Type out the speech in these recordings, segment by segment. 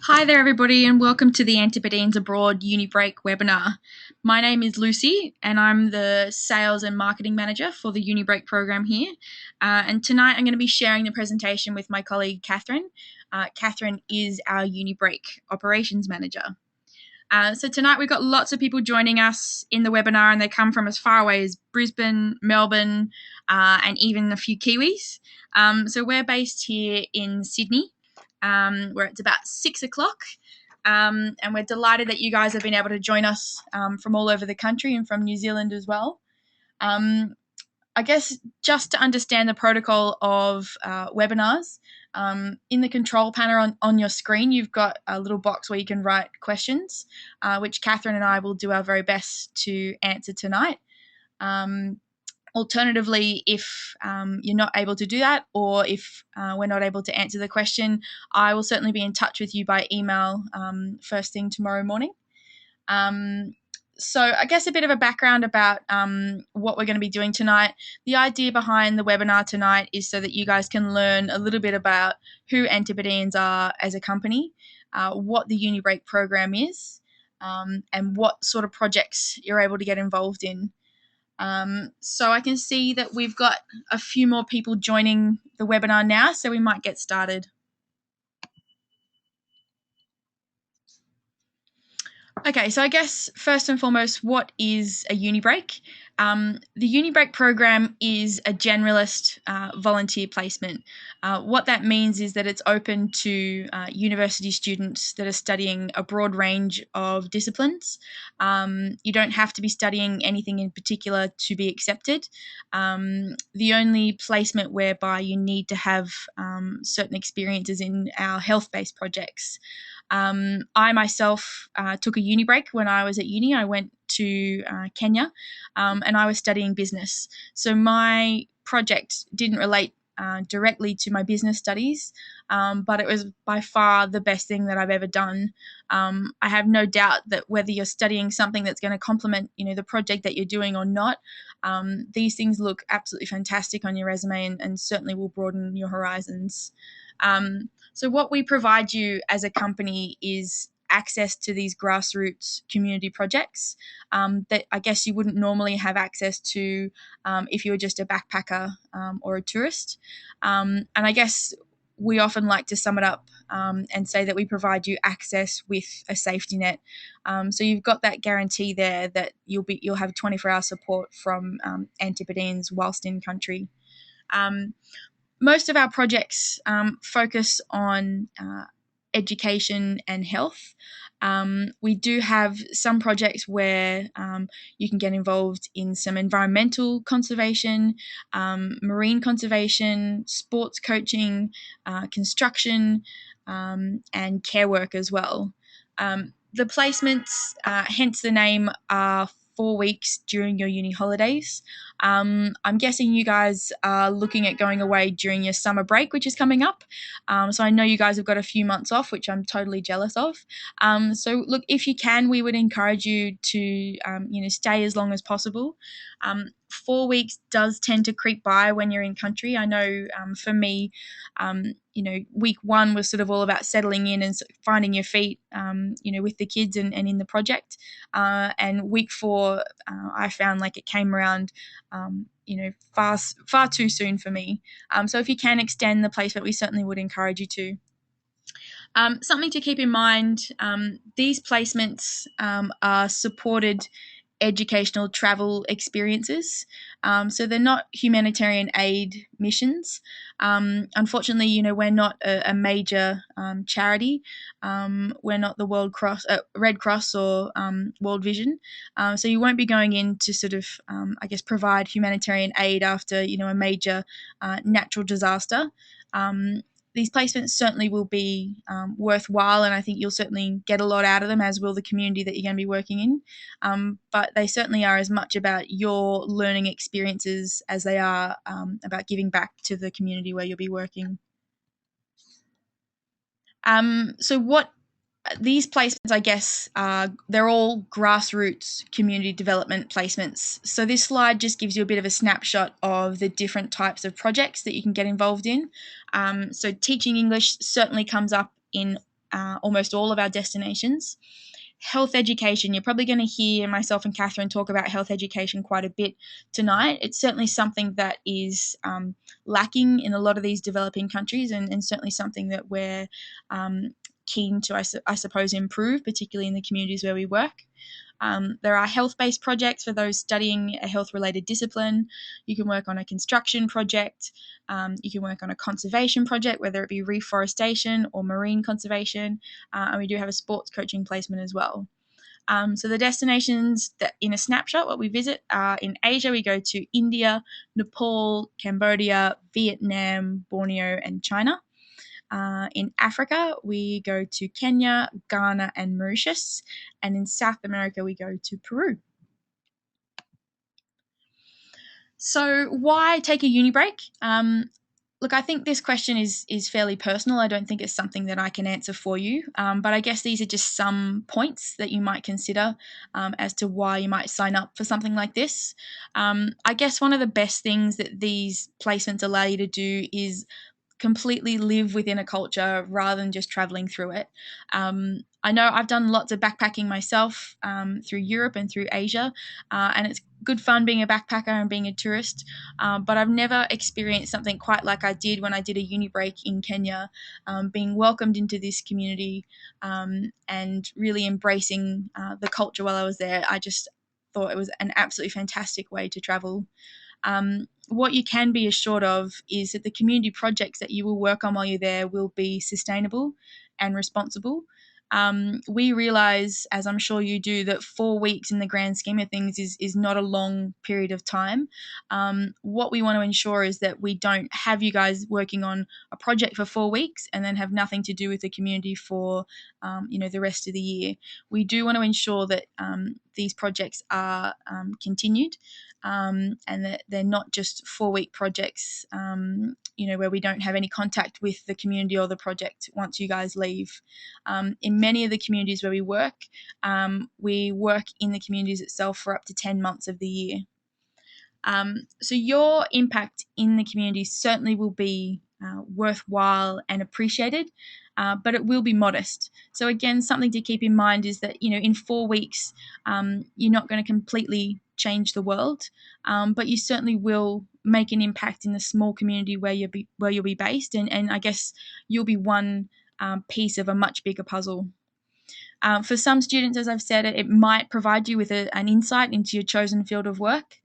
Hi there, everybody, and welcome to the Antipodeans Abroad UniBreak webinar. My name is Lucy, and I'm the Sales and Marketing Manager for the UniBreak program here. And tonight I'm going to be sharing the presentation with my colleague, Catherine. Catherine is our UniBreak Operations Manager. So tonight we've got lots of people joining us in the webinar, and they come from as far away as Brisbane, Melbourne, and even a few Kiwis. So we're based here in Sydney, where it's about 6 o'clock. And we're delighted that you guys have been able to join us from all over the country and from New Zealand as well. I guess just to understand the protocol of webinars, in the control panel on your screen, you've got a little box where you can write questions, which Catherine and I will do our very best to answer tonight. Alternatively, if you're not able to do that, or if we're not able to answer the question, I will certainly be in touch with you by email first thing tomorrow morning. So I guess a bit of a background about what we're going to be doing tonight. The idea behind the webinar tonight is so that you guys can learn a little bit about who Antipodeans are as a company, what the UniBreak program is, and what sort of projects you're able to get involved in. So I can see that we've got a few more people joining the webinar now, so we might get started. Okay, so I guess first and foremost, what is a UniBreak? The UniBreak program is a generalist volunteer placement. What that means is that it's open to university students that are studying a broad range of disciplines. You don't have to be studying anything in particular to be accepted. The only placement whereby you need to have certain experiences in our health-based projects. I myself took a uni break when I was at uni. I went to Kenya and I was studying business. So my project didn't relate directly to my business studies, but it was by far the best thing that I've ever done. I have no doubt that whether you're studying something that's going to complement, the project that you're doing or not, these things look absolutely fantastic on your resume and certainly will broaden your horizons. So what we provide you as a company is access to these grassroots community projects that I guess you wouldn't normally have access to if you were just a backpacker or a tourist. And I guess we often like to sum it up and say that we provide you access with a safety net. So you've got that guarantee there that you'll have 24-hour support from Antipodeans whilst in country. Most of our projects focus on education and health. We do have some projects where you can get involved in some environmental conservation, marine conservation, sports coaching, construction, and care work as well. The placements, hence the name, are 4 weeks during your uni holidays. I'm guessing you guys are looking at going away during your summer break, which is coming up. So I know you guys have got a few months off, which I'm totally jealous of. So look, if you can, we would encourage you to, stay as long as possible. 4 weeks does tend to creep by when you're in country. I know for me, week one was sort of all about settling in and finding your feet, with the kids and in the project. And week four, I found like it came around, far too soon for me. So if you can extend the placement, we certainly would encourage you to. Something to keep in mind, these placements are supported educational travel experiences. So they're not humanitarian aid missions. Unfortunately, we're not a major charity. We're not the Red Cross or World Vision. So you won't be going in to sort of, provide humanitarian aid after, a major natural disaster. These placements certainly will be worthwhile, and I think you'll certainly get a lot out of them, as will the community that you're going to be working in. But they certainly are as much about your learning experiences as they are about giving back to the community where you'll be working. So what these placements, I guess, they're all grassroots community development placements. So this slide just gives you a bit of a snapshot of the different types of projects that you can get involved in. So teaching English certainly comes up in almost all of our destinations. Health education, you're probably going to hear myself and Catherine talk about health education quite a bit tonight. It's certainly something that is lacking in a lot of these developing countries, and certainly something that we're keen to, I suppose, improve, particularly in the communities where we work. There are health-based projects for those studying a health-related discipline. You can work on a construction project. You can work on a conservation project, whether it be reforestation or marine conservation. And we do have a sports coaching placement as well. So the destinations that, in a snapshot, what we visit are in Asia, we go to India, Nepal, Cambodia, Vietnam, Borneo, and China. In Africa, we go to Kenya, Ghana, and Mauritius. And in South America, we go to Peru. So why take a uni break? Look, I think this question is fairly personal. I don't think it's something that I can answer for you. But I guess these are just some points that you might consider as to why you might sign up for something like this. I guess one of the best things that these placements allow you to do is completely live within a culture rather than just traveling through it. I know I've done lots of backpacking myself through Europe and through Asia, and it's good fun being a backpacker and being a tourist, but I've never experienced something quite like I did when I did a uni break in Kenya, being welcomed into this community and really embracing the culture while I was there. I just thought it was an absolutely fantastic way to travel. What you can be assured of is that the community projects that you will work on while you're there will be sustainable and responsible. We realise, as I'm sure you do, that 4 weeks in the grand scheme of things is not a long period of time. What we want to ensure is that we don't have you guys working on a project for 4 weeks and then have nothing to do with the community for the rest of the year. We do want to ensure that these projects are continued. And that they're not just 4-week projects, where we don't have any contact with the community or the project once you guys leave. In many of the communities where we work in the communities itself for up to 10 months of the year. So your impact in the community certainly will be worthwhile and appreciated, but it will be modest. So again, something to keep in mind is that, in 4 weeks, you're not going to completely change the world, but you certainly will make an impact in the small community where you'll be based, and I guess you'll be one piece of a much bigger puzzle. For some students, as I've said, it might provide you with an insight into your chosen field of work.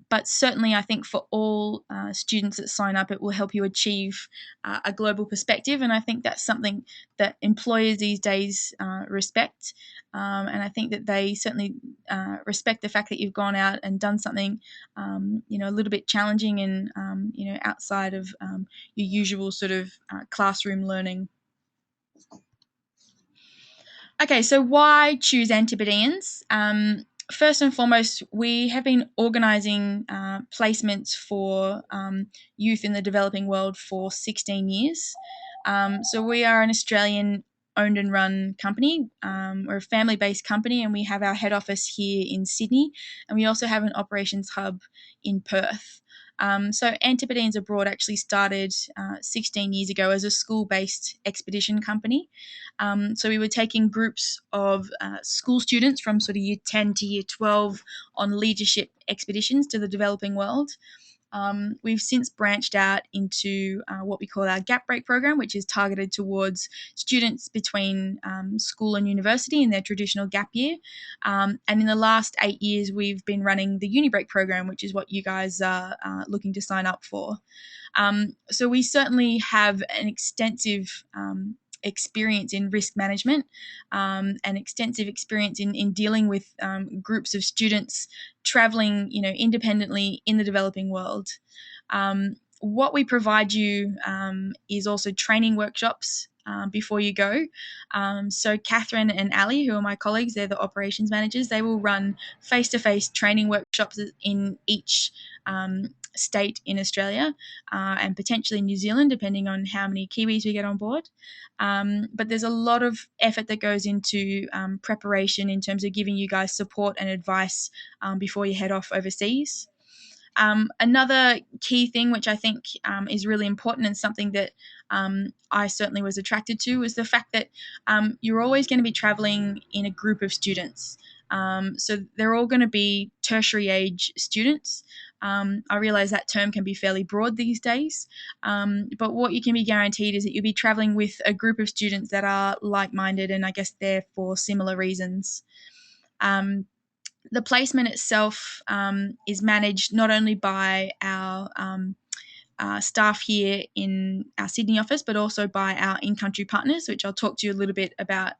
But certainly, I think for all students that sign up, it will help you achieve a global perspective. And I think that's something that employers these days respect. And I think that they certainly respect the fact that you've gone out and done something, a little bit challenging and, outside of your usual sort of classroom learning. Okay, so why choose Antipodeans? First and foremost, we have been organising placements for youth in the developing world for 16 years. So we are an Australian owned and run company. We're a family-based company, and we have our head office here in Sydney, and we also have an operations hub in Perth. So Antipodeans Abroad actually started 16 years ago as a school-based expedition company. So we were taking groups of school students from sort of year 10 to year 12 on leadership expeditions to the developing world. We've since branched out into what we call our Gap Break program, which is targeted towards students between school and university in their traditional gap year. And in the last 8 years, we've been running the UniBreak program, which is what you guys are looking to sign up for. So we certainly have an extensive experience in risk management and extensive experience in dealing with groups of students traveling, independently in the developing world. What we provide you is also training workshops before you go. So Catherine and Ali, who are my colleagues, they're the operations managers, they will run face-to-face training workshops in each state in Australia and potentially New Zealand, depending on how many Kiwis we get on board. But there's a lot of effort that goes into preparation in terms of giving you guys support and advice before you head off overseas. Another key thing, which I think is really important and something that I certainly was attracted to was the fact that you're always going to be traveling in a group of students. So they're all going to be tertiary age students. I realize that term can be fairly broad these days, but what you can be guaranteed is that you'll be traveling with a group of students that are like-minded and I guess there for similar reasons. The placement itself is managed not only by our staff here in our Sydney office, but also by our in-country partners, which I'll talk to you a little bit about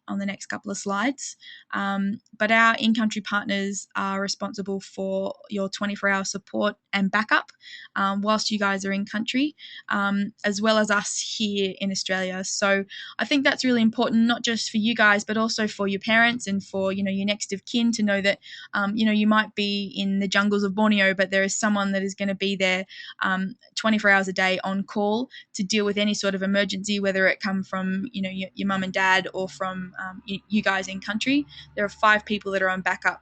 on the next couple of slides. But our in-country partners are responsible for your 24-hour support and backup whilst you guys are in country, as well as us here in Australia. So I think that's really important, not just for you guys, but also for your parents and for, your next of kin to know that, you might be in the jungles of Borneo, but there is someone that is going to be there 24 hours a day on call to deal with any sort of emergency, whether it come from your mum and dad or from you guys in country. There are 5 people that are on backup,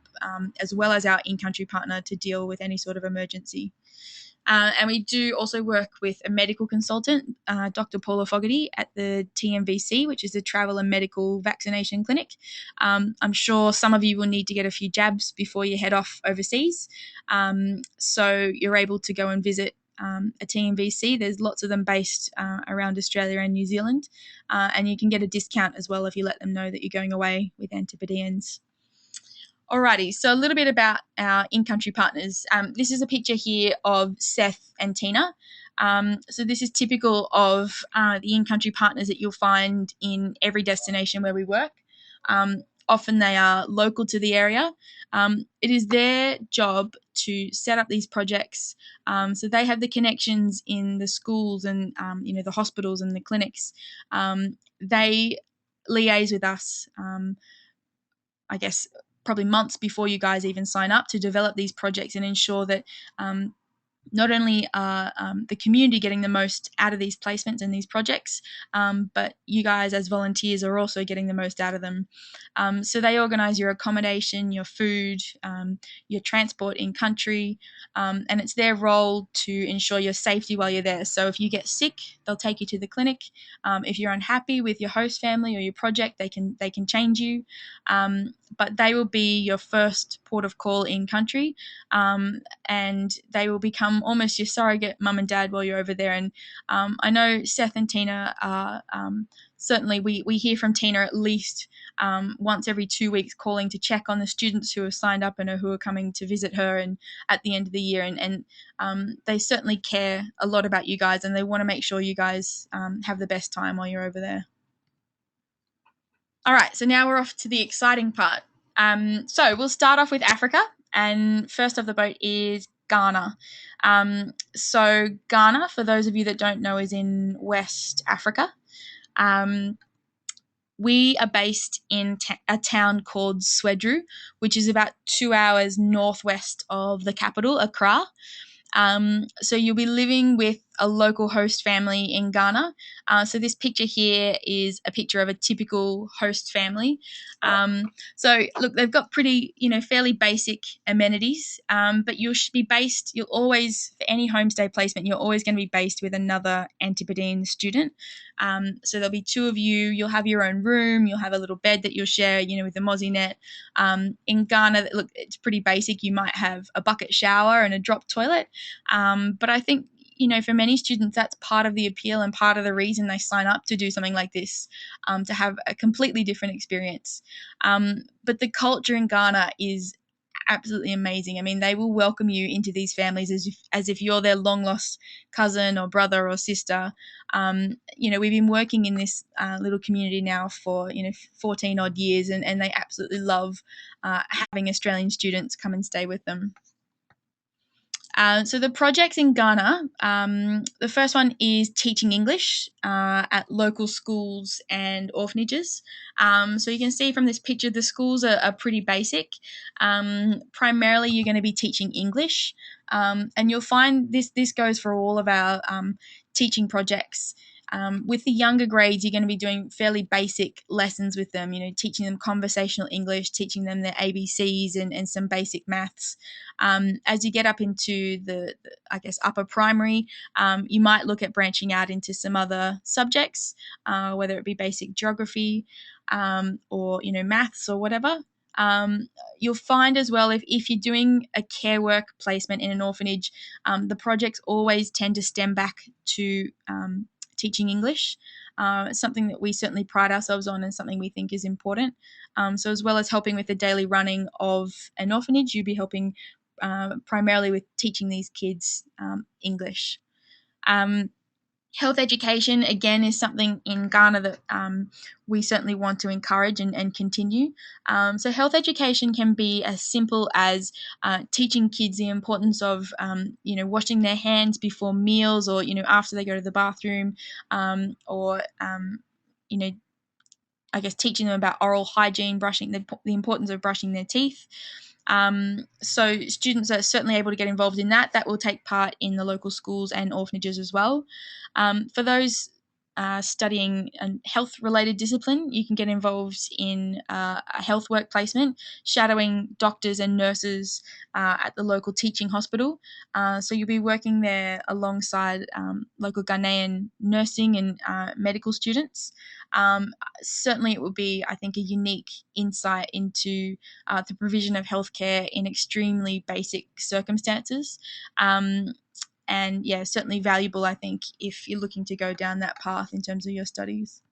as well as our in-country partner to deal with any sort of emergency. And we do also work with a medical consultant, Dr. Paula Fogarty at the TMVC, which is the Travel and Medical Vaccination Clinic. I'm sure some of you will need to get a few jabs before you head off overseas. So you're able to go and visit a TMVC. There's lots of them based around Australia and New Zealand. And you can get a discount as well if you let them know that you're going away with Antipodeans. Alrighty, so a little bit about our in-country partners. This is a picture here of Seth and Tina. So this is typical of the in-country partners that you'll find in every destination where we work. Often they are local to the area. It is their job to set up these projects. So they have the connections in the schools and, the hospitals and the clinics. They liaise with us, I guess, probably months before you guys even sign up to develop these projects and ensure that not only are the community getting the most out of these placements and these projects, but you guys as volunteers are also getting the most out of them. So they organise your accommodation, your food, your transport in country, and it's their role to ensure your safety while you're there. So if you get sick, they'll take you to the clinic. If you're unhappy with your host family or your project, they can change you. But they will be your first port of call in country, and they will become almost your surrogate mum and dad while you're over there. And I know Seth and Tina are certainly, we hear from Tina at least once every 2 weeks calling to check on the students who have signed up and who are coming to visit her and at the end of the year. And they certainly care a lot about you guys, and they want to make sure you guys have the best time while you're over there. All right, so now we're off to the exciting part. So we'll start off with Africa, and first off the boat is Ghana. So Ghana, for those of you that don't know, is in West Africa. We are based in a town called Swedru, which is about 2 hours northwest of the capital, Accra. So you'll be living with a local host family in Ghana. So this picture here is a picture of a typical host family. So look, they've got pretty, fairly basic amenities, but you'll always, for any homestay placement, you're always going to be based with another Antipodean student. So there'll be 2 of you, you'll have your own room, you'll have a little bed that you'll share, with a mozzie net. In Ghana, look, it's pretty basic. You might have a bucket shower and a drop toilet. But I think, for many students, that's part of the appeal and part of the reason they sign up to do something like this, to have a completely different experience. But the culture in Ghana is absolutely amazing. I mean, they will welcome you into these families as if you're their long lost cousin or brother or sister. We've been working in this little community now for 14 odd years, and they absolutely love having Australian students come and stay with them. So the projects in Ghana, the first one is teaching English at local schools and orphanages. So you can see from this picture, the schools are pretty basic. Primarily, you're going to be teaching English, and you'll find this goes for all of our teaching projects. With the younger grades, you're going to be doing fairly basic lessons with them, teaching them conversational English, teaching them their ABCs and some basic maths. As you get up into I guess, upper primary, you might look at branching out into some other subjects, whether it be basic geography or, maths or whatever. You'll find as well if you're doing a care work placement in an orphanage, the projects always tend to stem back to teaching English. It's something that we certainly pride ourselves on and something we think is important. So as well as helping with the daily running of an orphanage, you'll be helping primarily with teaching these kids English. Health education, again, is something in Ghana that we certainly want to encourage and continue. So health education can be as simple as teaching kids the importance of, washing their hands before meals or, after they go to the bathroom, or, I guess teaching them about oral hygiene, brushing the importance of brushing their teeth. So students are certainly able to get involved in that. That will take part in the local schools and orphanages as well. For those studying a health-related discipline, you can get involved in a health work placement, shadowing doctors and nurses at the local teaching hospital. So you'll be working there alongside local Ghanaian nursing and medical students. Certainly it would be, I think, a unique insight into the provision of healthcare in extremely basic circumstances. And yeah, certainly valuable, I think, if you're looking to go down that path in terms of your studies.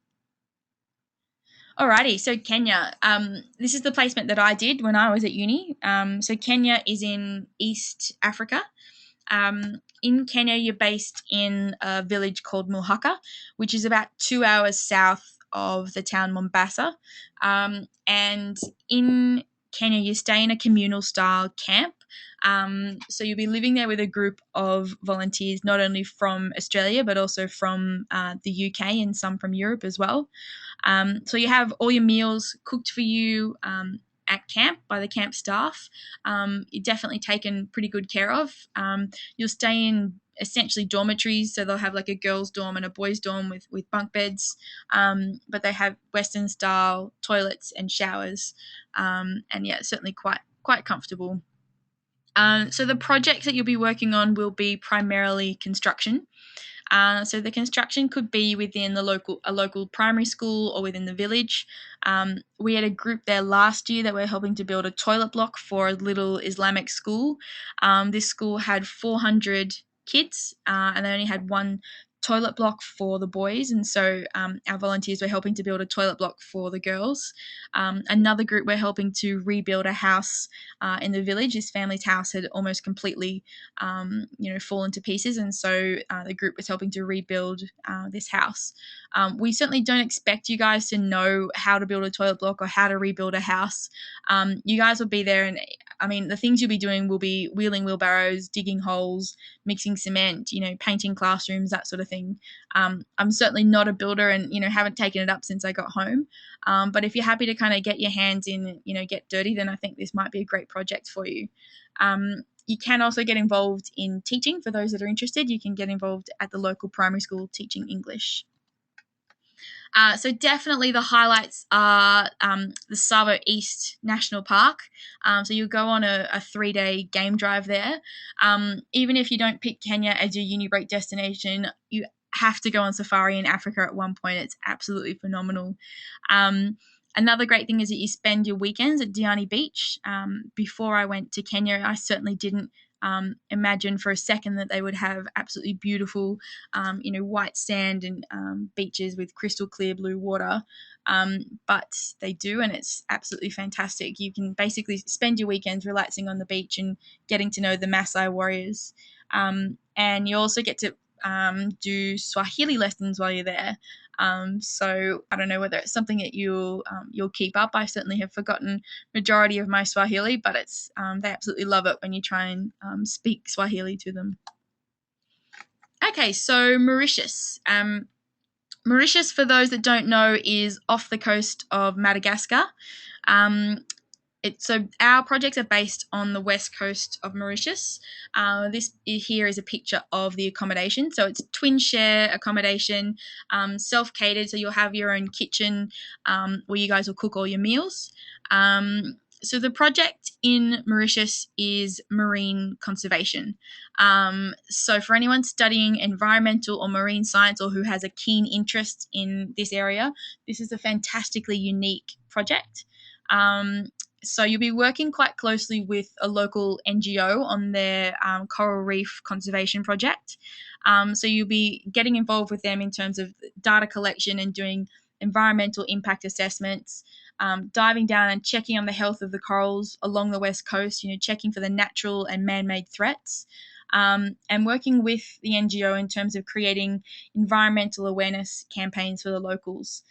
Alrighty, so Kenya. This is the placement that I did when I was at uni. So Kenya is in East Africa. In Kenya, you're based in a village called Mulhaka, which is about 2 hours south of the town Mombasa. And in Kenya, you stay in a communal style camp. So you'll be living there with a group of volunteers, not only from Australia, but also from the UK and some from Europe as well. So you have all your meals cooked for you at camp by the camp staff. You're definitely taken pretty good care of. You'll stay in essentially dormitories, so they'll have like a girls' dorm and a boys' dorm with bunk beds, but they have Western style toilets and showers, and yeah, certainly quite comfortable. So the projects that you'll be working on will be primarily construction. So the construction could be within a local primary school or within the village. We had a group there last year that were helping to build a toilet block for a little Islamic school. This school had 400 kids, and they only had one toilet block for the boys, and so our volunteers were helping to build a toilet block for the girls. Another group were helping to rebuild a house in the village. This family's house had almost completely fallen to pieces, and so the group was helping to rebuild this house. We certainly don't expect you guys to know how to build a toilet block or how to rebuild a house. You guys will be there, and I mean, the things you'll be doing will be wheeling wheelbarrows, digging holes, mixing cement, painting classrooms, that sort of thing. I'm certainly not a builder and, haven't taken it up since I got home. But if you're happy to kind of get your hands in, get dirty, then I think this might be a great project for you. You can also get involved in teaching. For those that are interested, you can get involved at the local primary school teaching English. So definitely the highlights are the Savo East National Park. So you'll go on a 3-day game drive there. Even if you don't pick Kenya as your UniBreak destination, you have to go on safari in Africa at one point. It's absolutely phenomenal. Another great thing is that you spend your weekends at Diani Beach. Before I went to Kenya, I certainly didn't imagine for a second that they would have absolutely beautiful, white sand and beaches with crystal clear blue water. But they do, and it's absolutely fantastic. You can basically spend your weekends relaxing on the beach and getting to know the Maasai warriors. And you also get to do Swahili lessons while you're there. So I don't know whether it's something that you'll keep up. I certainly have forgotten majority of my Swahili, but it's they absolutely love it when you try and speak Swahili to them. Okay, so Mauritius. Mauritius, for those that don't know, is off the coast of Madagascar. So our projects are based on the west coast of Mauritius. This here is a picture of the accommodation. So it's twin share accommodation, self-catered. So you'll have your own kitchen where you guys will cook all your meals. So the project in Mauritius is marine conservation. So for anyone studying environmental or marine science or who has a keen interest in this area, this is a fantastically unique project. So you'll be working quite closely with a local NGO on their coral reef conservation project. So you'll be getting involved with them in terms of data collection and doing environmental impact assessments, diving down and checking on the health of the corals along the west coast, checking for the natural and man-made threats, and working with the NGO in terms of creating environmental awareness campaigns for the locals.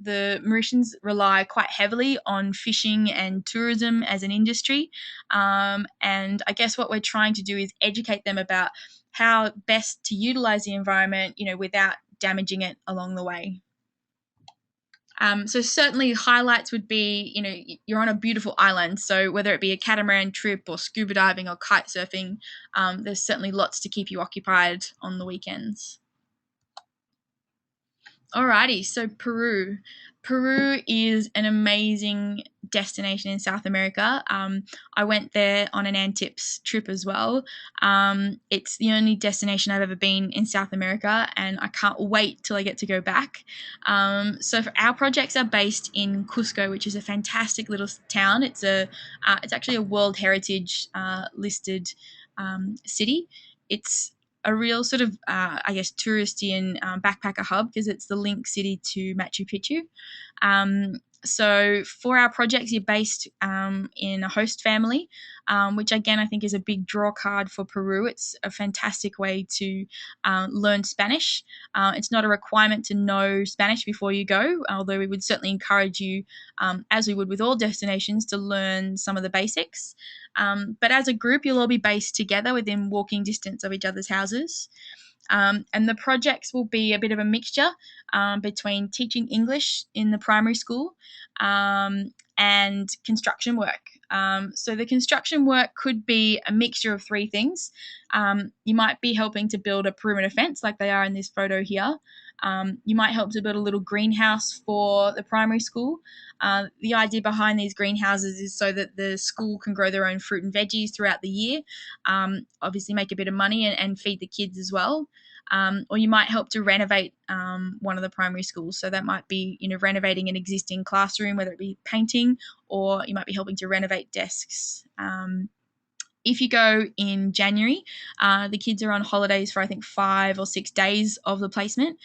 The Mauritians rely quite heavily on fishing and tourism as an industry. And I guess what we're trying to do is educate them about how best to utilize the environment, without damaging it along the way. So certainly highlights would be, you're on a beautiful island. So whether it be a catamaran trip or scuba diving or kite surfing, there's certainly lots to keep you occupied on the weekends. Alrighty, so Peru. Peru is an amazing destination in South America. I went there on an Antips trip as well. It's the only destination I've ever been in South America, and I can't wait till I get to go back. So for our projects are based in Cusco, which is a fantastic little town. It's actually a World Heritage listed city. It's a real sort of, touristy and backpacker hub because it's the link city to Machu Picchu. So for our projects, you're based in a host family, which again I think is a big draw card for Peru. It's a fantastic way to learn Spanish. It's not a requirement to know Spanish before you go, although we would certainly encourage you, as we would with all destinations, to learn some of the basics. But as a group, you'll all be based together within walking distance of each other's houses. And the projects will be a bit of a mixture between teaching English in the primary school and construction work. So the construction work could be a mixture of three things. You might be helping to build a perimeter fence like they are in this photo here. You might help to build a little greenhouse for the primary school. The idea behind these greenhouses is so that the school can grow their own fruit and veggies throughout the year, obviously make a bit of money and feed the kids as well. Or you might help to renovate one of the primary schools. So that might be, renovating an existing classroom, whether it be painting, or you might be helping to renovate desks. If you go in January, the kids are on holidays for I think 5 or 6 days of the placement.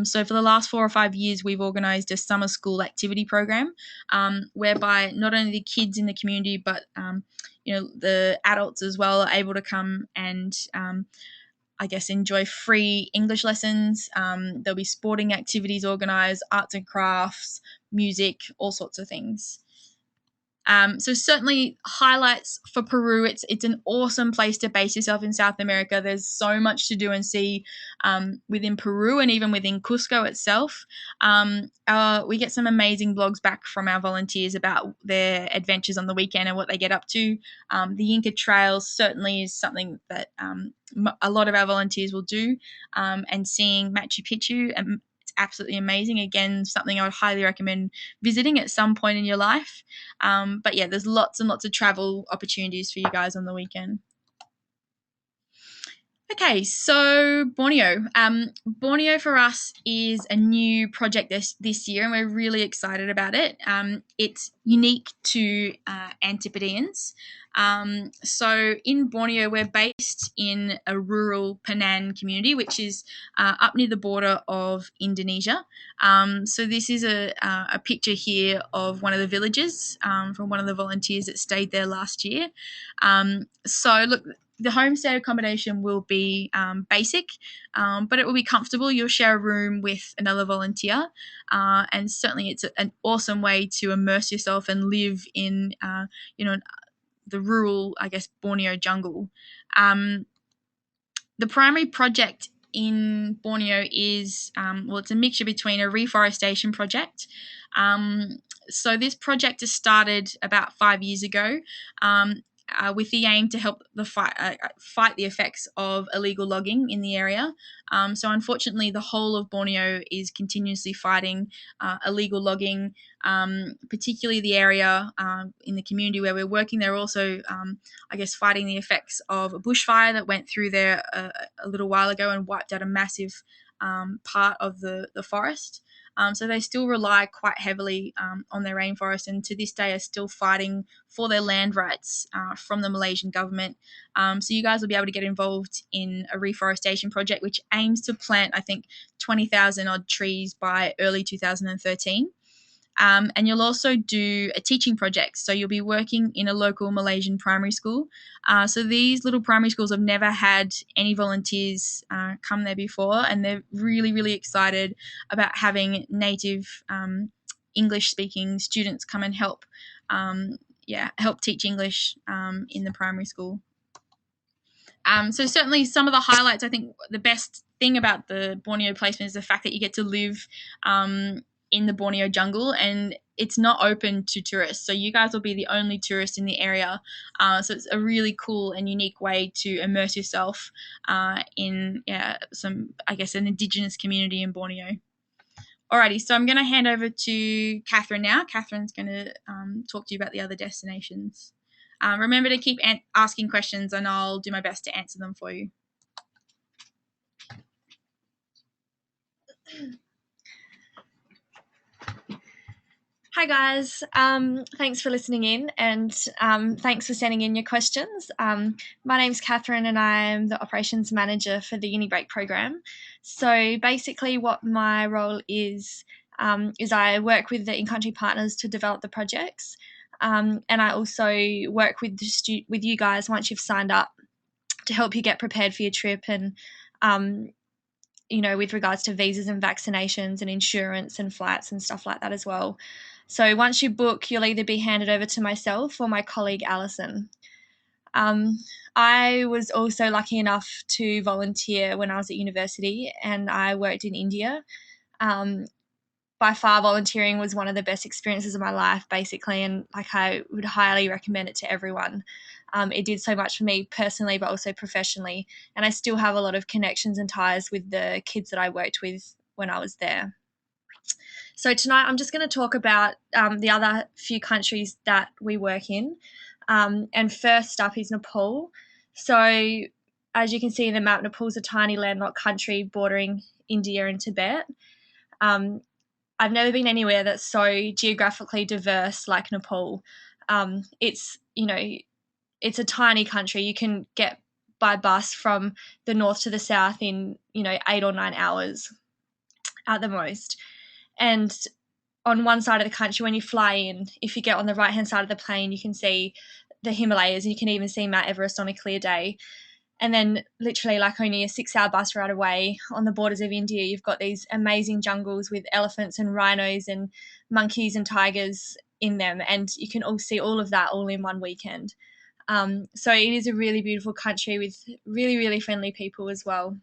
So for the last 4 or 5 years, we've organised a summer school activity program whereby not only the kids in the community but the adults as well are able to come and enjoy free English lessons. There'll be sporting activities organised, arts and crafts, music, all sorts of things. So certainly highlights for Peru. It's an awesome place to base yourself in South America. There's so much to do and see within Peru and even within Cusco itself. We get some amazing blogs back from our volunteers about their adventures on the weekend and what they get up to. The Inca Trails certainly is something that a lot of our volunteers will do, and seeing Machu Picchu. It's absolutely amazing. Again, something I would highly recommend visiting at some point in your life. But yeah, there's lots and lots of travel opportunities for you guys on the weekend. Okay, so Borneo. Borneo for us is a new project this year, and we're really excited about it. It's unique to Antipodeans. So in Borneo, we're based in a rural Penang community, which is up near the border of Indonesia. So this is a picture here of one of the villages from one of the volunteers that stayed there last year. So look, the homestay accommodation will be basic, but it will be comfortable. You'll share a room with another volunteer, and certainly it's an awesome way to immerse yourself and live in, the rural, Borneo jungle. The primary project in Borneo is, it's a mixture between a reforestation project, So this project has started about 5 years ago, with the aim to help fight the effects of illegal logging in the area. So unfortunately, the whole of Borneo is continuously fighting illegal logging, particularly the area in the community where we're working. They're also, fighting the effects of a bushfire that went through there a little while ago and wiped out a massive part of the forest. So they still rely quite heavily on their rainforest, and to this day are still fighting for their land rights from the Malaysian government. So you guys will be able to get involved in a reforestation project which aims to plant, I think, 20,000 odd trees by early 2013. And you'll also do a teaching project. So you'll be working in a local Malaysian primary school. So these little primary schools have never had any volunteers come there before, and they're really, really excited about having native English-speaking students come and help teach English in the primary school. So certainly some of the highlights, I think the best thing about the Borneo placement is the fact that you get to live in the Borneo jungle, and it's not open to tourists. So you guys will be the only tourist in the area. So it's a really cool and unique way to immerse yourself in an Indigenous community in Borneo. Alrighty, so I'm going to hand over to Catherine now. Catherine's going to talk to you about the other destinations. Remember to keep asking questions, and I'll do my best to answer them for you. Hi guys, thanks for listening in, and thanks for sending in your questions. My name's Catherine and I'm the Operations Manager for the UniBreak program. So basically what my role is I work with the in-country partners to develop the projects, and I also work with you guys once you've signed up to help you get prepared for your trip, and with regards to visas and vaccinations and insurance and flights and stuff like that as well. So once you book, you'll either be handed over to myself or my colleague Alison. I was also lucky enough to volunteer when I was at university, and I worked in India. By far, volunteering was one of the best experiences of my life, basically, and I would highly recommend it to everyone. It did so much for me personally, but also professionally, and I still have a lot of connections and ties with the kids that I worked with when I was there. So tonight I'm just going to talk about the other few countries that we work in. And first up is Nepal. So as you can see in the map, Nepal's a tiny landlocked country bordering India and Tibet. I've never been anywhere that's so geographically diverse like Nepal. It's a tiny country. You can get by bus from the north to the south in 8 or 9 hours at the most. And on one side of the country, when you fly in, if you get on the right-hand side of the plane, you can see the Himalayas, and you can even see Mount Everest on a clear day. And then literally only a 6-hour bus ride away on the borders of India, you've got these amazing jungles with elephants and rhinos and monkeys and tigers in them. And you can all see all of that all in one weekend. So it is a really beautiful country with really, really friendly people as well.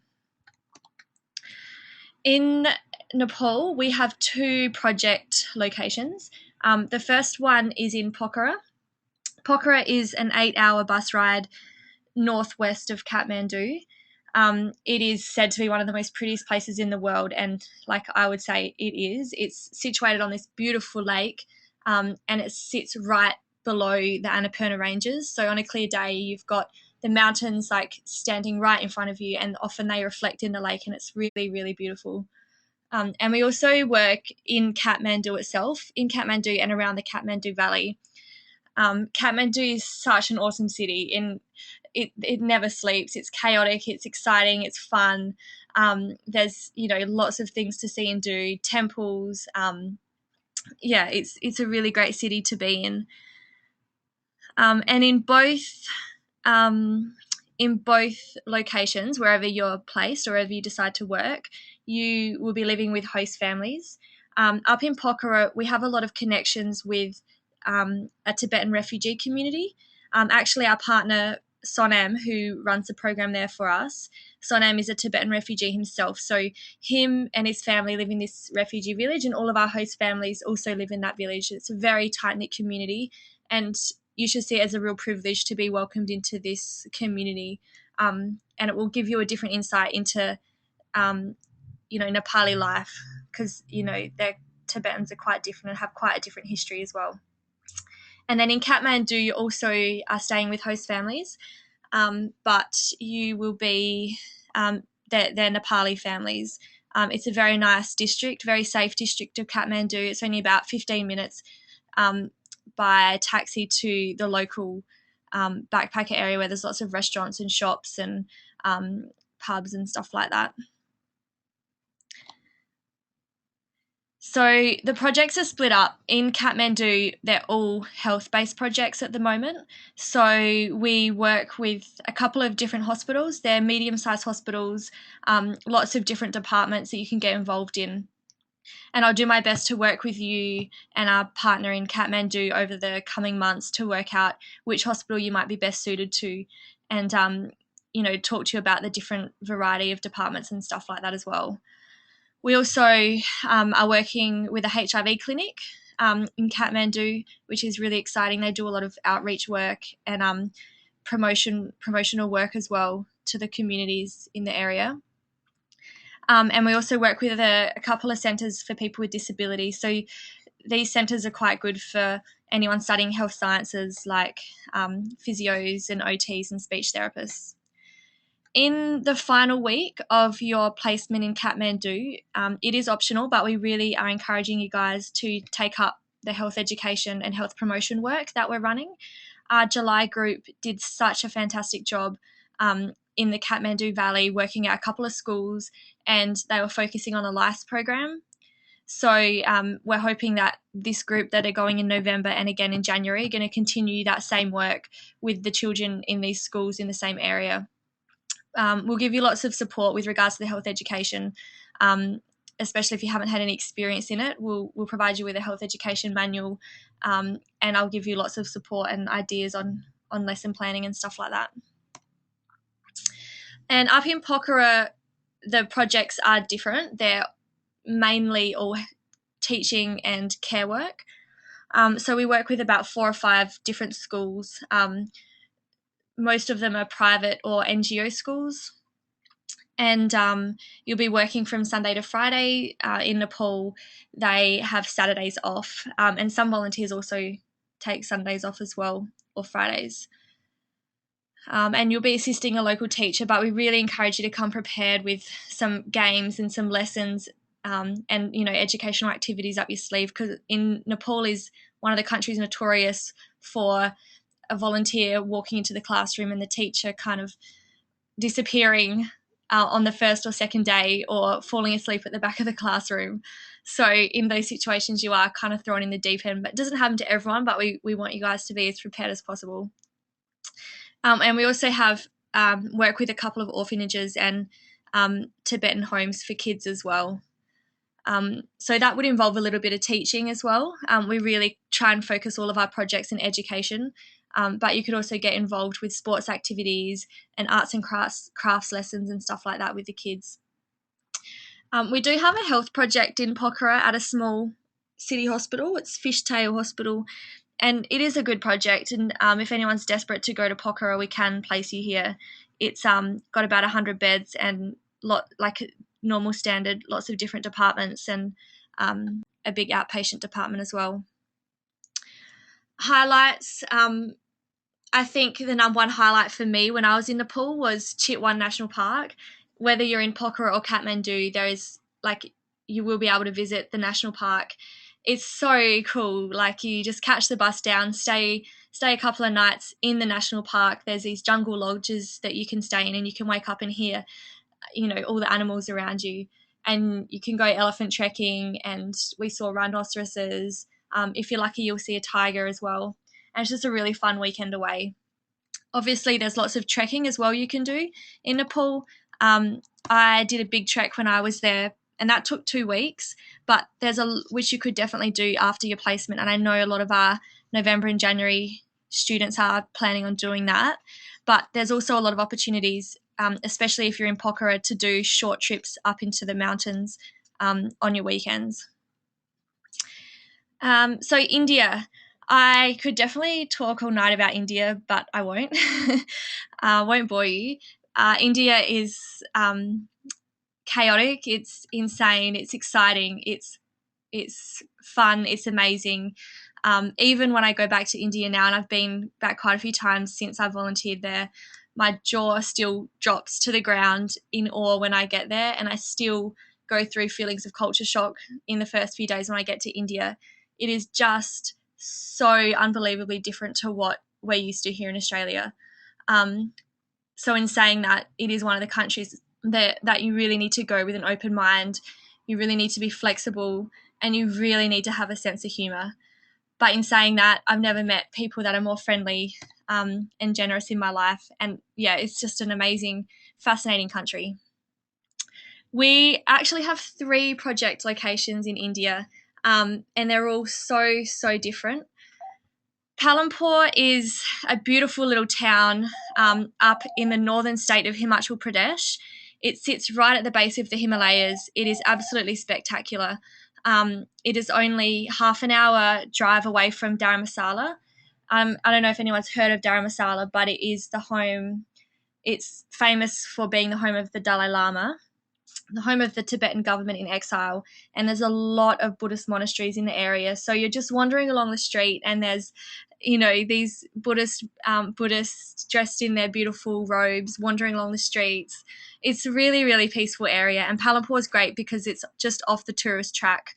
In Nepal, we have 2 project locations. The first one is in Pokhara. Pokhara is an 8-hour bus ride northwest of Kathmandu. It is said to be one of the most prettiest places in the world, and I would say it is. It's situated on this beautiful lake, and it sits right below the Annapurna Ranges. So on a clear day, you've got the mountains standing right in front of you, and often they reflect in the lake, and it's really, really beautiful. And we also work in Kathmandu itself, in Kathmandu and around the Kathmandu Valley. Kathmandu is such an awesome city, and it never sleeps. It's chaotic, it's exciting, it's fun. There's lots of things to see and do, temples. It's a really great city to be in. And in both locations, wherever you're placed or wherever you decide to work, you will be living with host families. Up in Pokhara, we have a lot of connections with a Tibetan refugee community. Actually, our partner Sonam, who runs the program there for us. Sonam is a Tibetan refugee himself. So him and his family live in this refugee village, and all of our host families also live in that village. It's a very tight-knit community, and you should see it as a real privilege to be welcomed into this community. And it will give you a different insight into, Nepali life, because, their Tibetans are quite different and have quite a different history as well. And then in Kathmandu, you also are staying with host families, but you will be, they're Nepali families. It's a very nice district, very safe district of Kathmandu. It's only about 15 minutes by taxi to the local backpacker area where there's lots of restaurants and shops and pubs and stuff like that. So the projects are split up. In Kathmandu, they're all health-based projects at the moment. So we work with a couple of different hospitals. They're medium-sized hospitals, lots of different departments that you can get involved in. And I'll do my best to work with you and our partner in Kathmandu over the coming months to work out which hospital you might be best suited to, and talk to you about the different variety of departments and stuff like that as well. We also are working with a HIV clinic in Kathmandu, which is really exciting. They do a lot of outreach work and promotional work as well to the communities in the area. And we also work with a couple of centres for people with disabilities. So these centres are quite good for anyone studying health sciences, like physios and OTs and speech therapists. In the final week of your placement in Kathmandu, it is optional, but we really are encouraging you guys to take up the health education and health promotion work that we're running. Our July group did such a fantastic job in the Kathmandu Valley, working at a couple of schools, and they were focusing on a LICE program. So we're hoping that this group that are going in November and again in January are going to continue that same work with the children in these schools in the same area. We'll give you lots of support with regards to the health education, especially if you haven't had any experience in it. We'll provide you with a health education manual, and I'll give you lots of support and ideas on lesson planning and stuff like that. And up in Pokhara, the projects are different. They're mainly all teaching and care work. So we work with about 4 or 5 different schools. Most of them are private or NGO schools. And you'll be working from Sunday to Friday. In Nepal, they have Saturdays off. And some volunteers also take Sundays off as well, or Fridays. And you'll be assisting a local teacher, but we really encourage you to come prepared with some games and some lessons and, educational activities up your sleeve, because in Nepal is one of the countries notorious for a volunteer walking into the classroom and the teacher kind of disappearing on the first or second day, or falling asleep at the back of the classroom. So in those situations, you are kind of thrown in the deep end. But it doesn't happen to everyone, but we want you guys to be as prepared as possible. And we also have work with a couple of orphanages and Tibetan homes for kids as well. So that would involve a little bit of teaching as well. We really try and focus all of our projects in education, but you could also get involved with sports activities and arts and crafts lessons and stuff like that with the kids. We do have a health project in Pokhara at a small city hospital. It's Fishtail Hospital, and it is a good project. And if anyone's desperate to go to Pokhara, we can place you here. It's got about 100 beds and like normal standard, lots of different departments, and a big outpatient department as well. Highlights. I think the number one highlight for me when I was in Nepal was Chitwan National Park. Whether you're in Pokhara or Kathmandu, there is you will be able to visit the national park. It's so cool. You just catch the bus down, stay a couple of nights in the national park. There's these jungle lodges that you can stay in, and you can wake up and hear, all the animals around you. And you can go elephant trekking, and we saw rhinoceroses. If you're lucky, you'll see a tiger as well. And it's just a really fun weekend away. Obviously, there's lots of trekking as well you can do in Nepal. I did a big trek when I was there, and that took 2 weeks, but there's which you could definitely do after your placement. And I know a lot of our November and January students are planning on doing that. But there's also a lot of opportunities, especially if you're in Pokhara, to do short trips up into the mountains on your weekends. So India, I could definitely talk all night about India, but I won't. Won't bore you. India is chaotic. It's insane. It's exciting. It's fun. It's amazing. Even when I go back to India now, and I've been back quite a few times since I volunteered there, my jaw still drops to the ground in awe when I get there, and I still go through feelings of culture shock in the first few days when I get to India. It is just so unbelievably different to what we're used to here in Australia. So in saying that, it is one of the countries that you really need to go with an open mind. You really need to be flexible, and you really need to have a sense of humour. But in saying that, I've never met people that are more friendly and generous in my life. And yeah, it's just an amazing, fascinating country. We actually have 3 project locations in India, and they're all so, so different. Palampur is a beautiful little town up in the northern state of Himachal Pradesh. It sits right at the base of the Himalayas. It is absolutely spectacular. It is only half an hour drive away from Dharamsala. I don't know if anyone's heard of Dharamsala, but it is the home. It's famous for being the home of the Dalai Lama, the home of the Tibetan government in exile, and there's a lot of Buddhist monasteries in the area. So you're just wandering along the street, and there's, these Buddhists dressed in their beautiful robes wandering along the streets. It's a really, really peaceful area, and Palampur is great because it's just off the tourist track.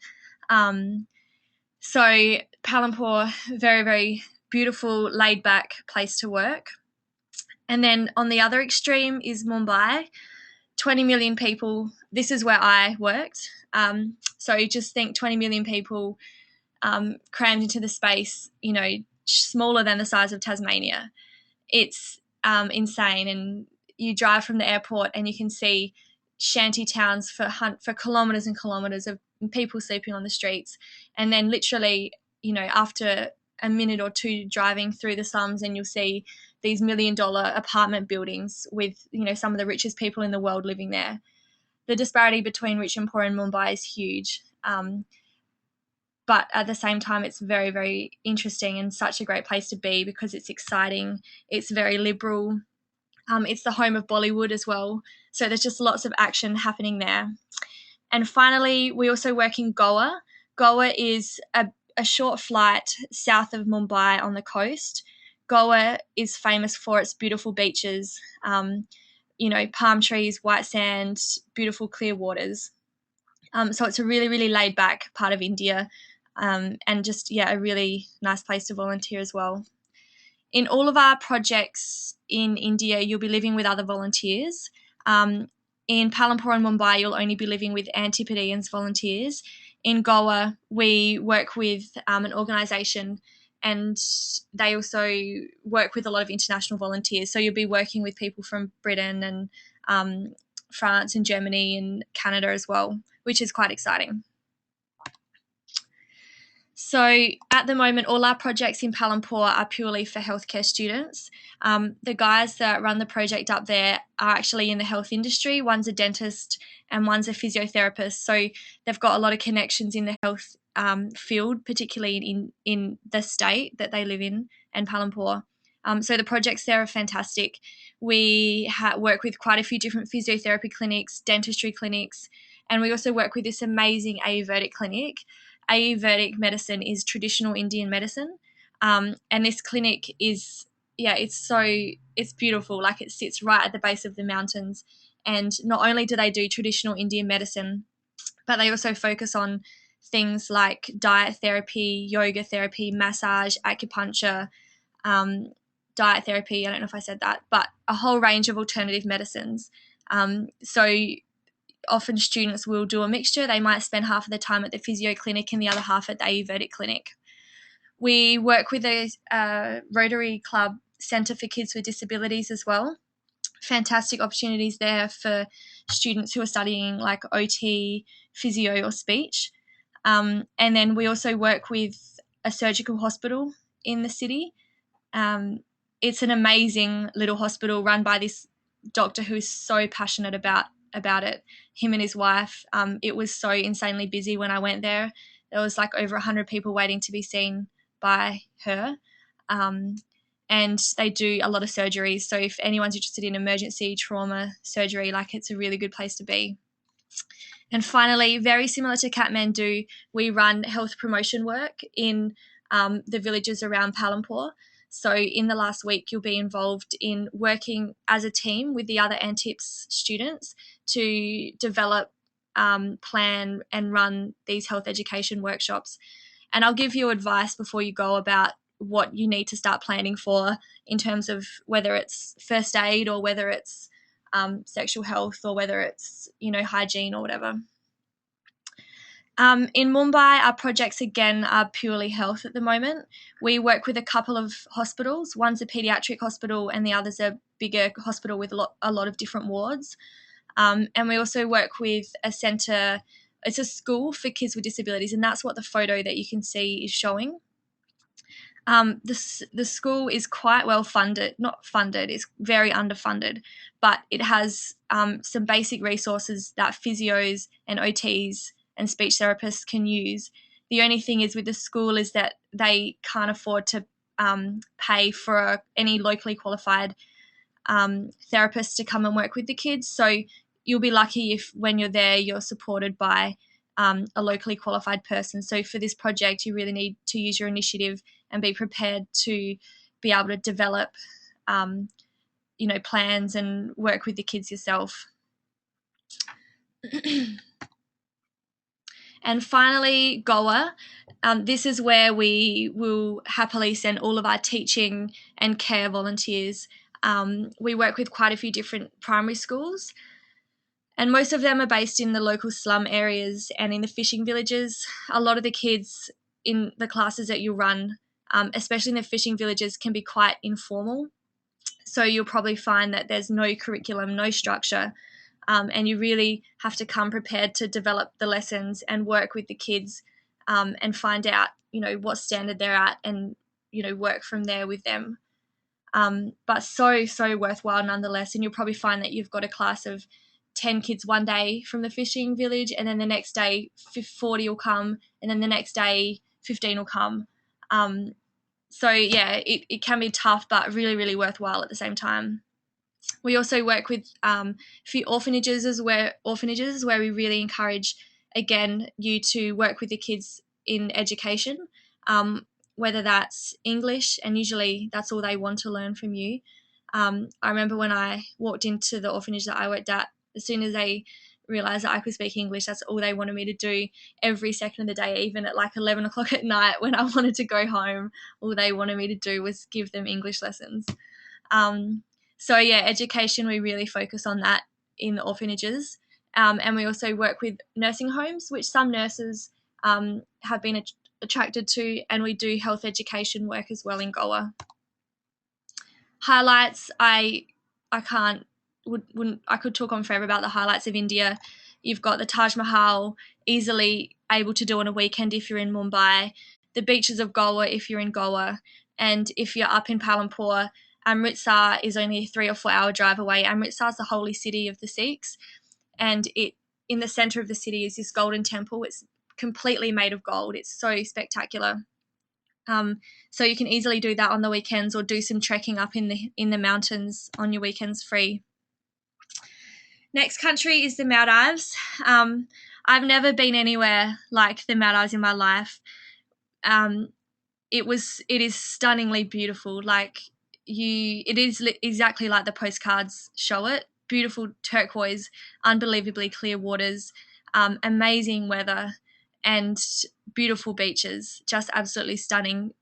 So Palampur, very, very beautiful, laid back place to work. And then on the other extreme is Mumbai. 20 million people. This is where I worked. So just think 20 million people crammed into the space, smaller than the size of Tasmania. It's insane. And you drive from the airport and you can see shanty towns for kilometres and kilometres of people sleeping on the streets. And then literally, after a minute or two driving through the slums, and you'll see these $1 million apartment buildings with, some of the richest people in the world living there. The disparity between rich and poor in Mumbai is huge. But at the same time, it's very, very interesting and such a great place to be because it's exciting. It's very liberal. It's the home of Bollywood as well. So there's just lots of action happening there. And finally, we also work in Goa. Goa is a short flight south of Mumbai on the coast. Goa is famous for its beautiful beaches, palm trees, white sand, beautiful clear waters. So it's a really, really laid back part of India, and just, a really nice place to volunteer as well. In all of our projects in India, you'll be living with other volunteers. In Palampur and Mumbai, you'll only be living with Antipodeans volunteers. In Goa, we work with an organisation, and they also work with a lot of international volunteers. So you'll be working with people from Britain and France and Germany and Canada as well, which is quite exciting. So at the moment, all our projects in Palampur are purely for healthcare students. The guys that run the project up there are actually in the health industry. One's a dentist and one's a physiotherapist. So they've got a lot of connections in the health field, particularly in the state that they live in, and Palampur. So the projects there are fantastic. We work with quite a few different physiotherapy clinics, dentistry clinics, and we also work with this amazing Ayurvedic clinic. Ayurvedic medicine is traditional Indian medicine, and this clinic is, it's beautiful. Like, it sits right at the base of the mountains, and not only do they do traditional Indian medicine, but they also focus on things like diet therapy, yoga therapy, massage, acupuncture, diet therapy, I don't know if I said that, but a whole range of alternative medicines. So often students will do a mixture. They might spend half of the time at the physio clinic and the other half at the Ayurvedic clinic. We work with a Rotary Club Centre for Kids with Disabilities as well. Fantastic opportunities there for students who are studying like OT, physio or speech. And then we also work with a surgical hospital in the city. It's an amazing little hospital run by this doctor who is so passionate about it. Him and his wife. It was so insanely busy when I went there. There was like over 100 people waiting to be seen by her. And they do a lot of surgeries. So if anyone's interested in emergency trauma surgery, like, it's a really good place to be. And finally, very similar to Kathmandu, we run health promotion work in the villages around Palanpur. So in the last week, you'll be involved in working as a team with the other Antips students to develop, plan and run these health education workshops. And I'll give you advice before you go about what you need to start planning for, in terms of whether it's first aid or whether it's sexual health or whether it's, hygiene or whatever. In Mumbai, our projects again are purely health at the moment. We work with a couple of hospitals. One's a paediatric hospital and the other's a bigger hospital with a lot of different wards. And we also work with a centre. It's a school for kids with disabilities, and that's what the photo that you can see is showing. The school is quite well funded, not funded, it's very underfunded, but it has some basic resources that physios and OTs and speech therapists can use. The only thing is with the school is that they can't afford to pay for any locally qualified therapists to come and work with the kids. So you'll be lucky if when you're there, you're supported by a locally qualified person. So for this project, you really need to use your initiative and be prepared to be able to develop, plans and work with the kids yourself. And finally, Goa. This is where we will happily send all of our teaching and care volunteers. We work with quite a few different primary schools, and most of them are based in the local slum areas and in the fishing villages. A lot of the kids in the classes that you run, especially in the fishing villages, can be quite informal. So you'll probably find that there's no curriculum, no structure, and you really have to come prepared to develop the lessons and work with the kids, and find out, what standard they're at, and, work from there with them. But so worthwhile nonetheless. And you'll probably find that you've got a class of 10 kids one day from the fishing village, and then the next day 40 will come, and then the next day 15 will come. So yeah, it can be tough, but really, really worthwhile at the same time. We also work with a few orphanages where we really encourage, again, you to work with the kids in education, whether that's English, and usually that's all they want to learn from you. I remember when I walked into the orphanage that I worked at, as soon as they realised that I could speak English, that's all they wanted me to do every second of the day, even at like 11 o'clock at night when I wanted to go home. All they wanted me to do was give them English lessons. So yeah, education, we really focus on that in the orphanages. And we also work with nursing homes, which some nurses have been attracted to, and we do health education work as well in Goa. Highlights, I could talk on forever about the highlights of India. You've got the Taj Mahal, easily able to do on a weekend if you're in Mumbai, the beaches of Goa if you're in Goa, and if you're up in Palanpur, Amritsar is only a 3 or 4 hour drive away. Amritsar is the holy city of the Sikhs, and in the center of the city is this golden temple. It's completely made of gold. It's so spectacular. So you can easily do that on the weekends, or do some trekking up in the mountains on your weekends free. Next country is the Maldives. I've never been anywhere like the Maldives in my life. It is stunningly beautiful. It is exactly like the postcards show it. Beautiful turquoise, unbelievably clear waters, amazing weather, and beautiful beaches. Just absolutely stunning.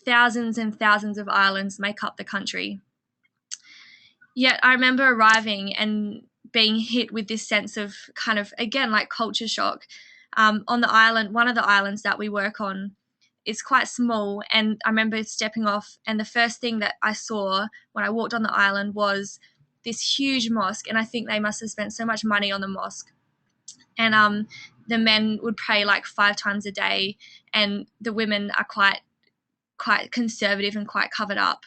Thousands and thousands of islands make up the country. Yet I remember arriving and being hit with this sense of kind of, again, like culture shock. On the island, one of the islands that we work on, it's quite small, and I remember stepping off, and the first thing that I saw when I walked on the island was this huge mosque, and I think they must have spent so much money on the mosque. And the men would pray like 5 times a day, and the women are quite quite conservative and quite covered up.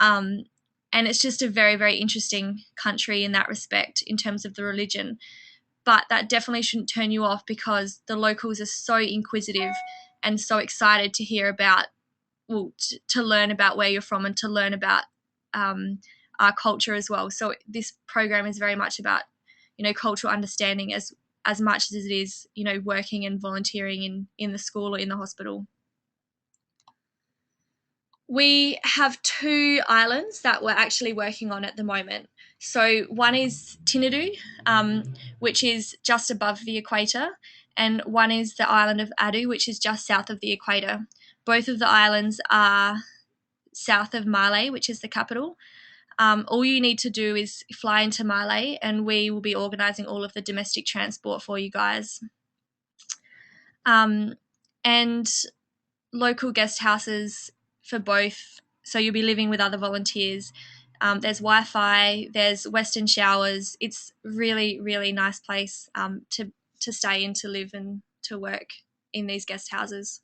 And it's just a very, very interesting country in that respect in terms of the religion. But that definitely shouldn't turn you off, because the locals are so inquisitive and so excited to hear about, to learn about where you're from and to learn about our culture as well. So this program is very much about, cultural understanding as much as it is, working and volunteering in the school or in the hospital. We have 2 islands that we're actually working on at the moment. So one is Tinadu, which is just above the equator, and one is the island of Adu, which is just south of the equator. Both of the islands are south of Male, which is the capital. All you need to do is fly into Male, and we will be organising all of the domestic transport for you guys. And local guest houses for both, so you'll be living with other volunteers. There's Wi-Fi, there's Western showers. It's really, really nice place to stay and to live and to work in these guest houses.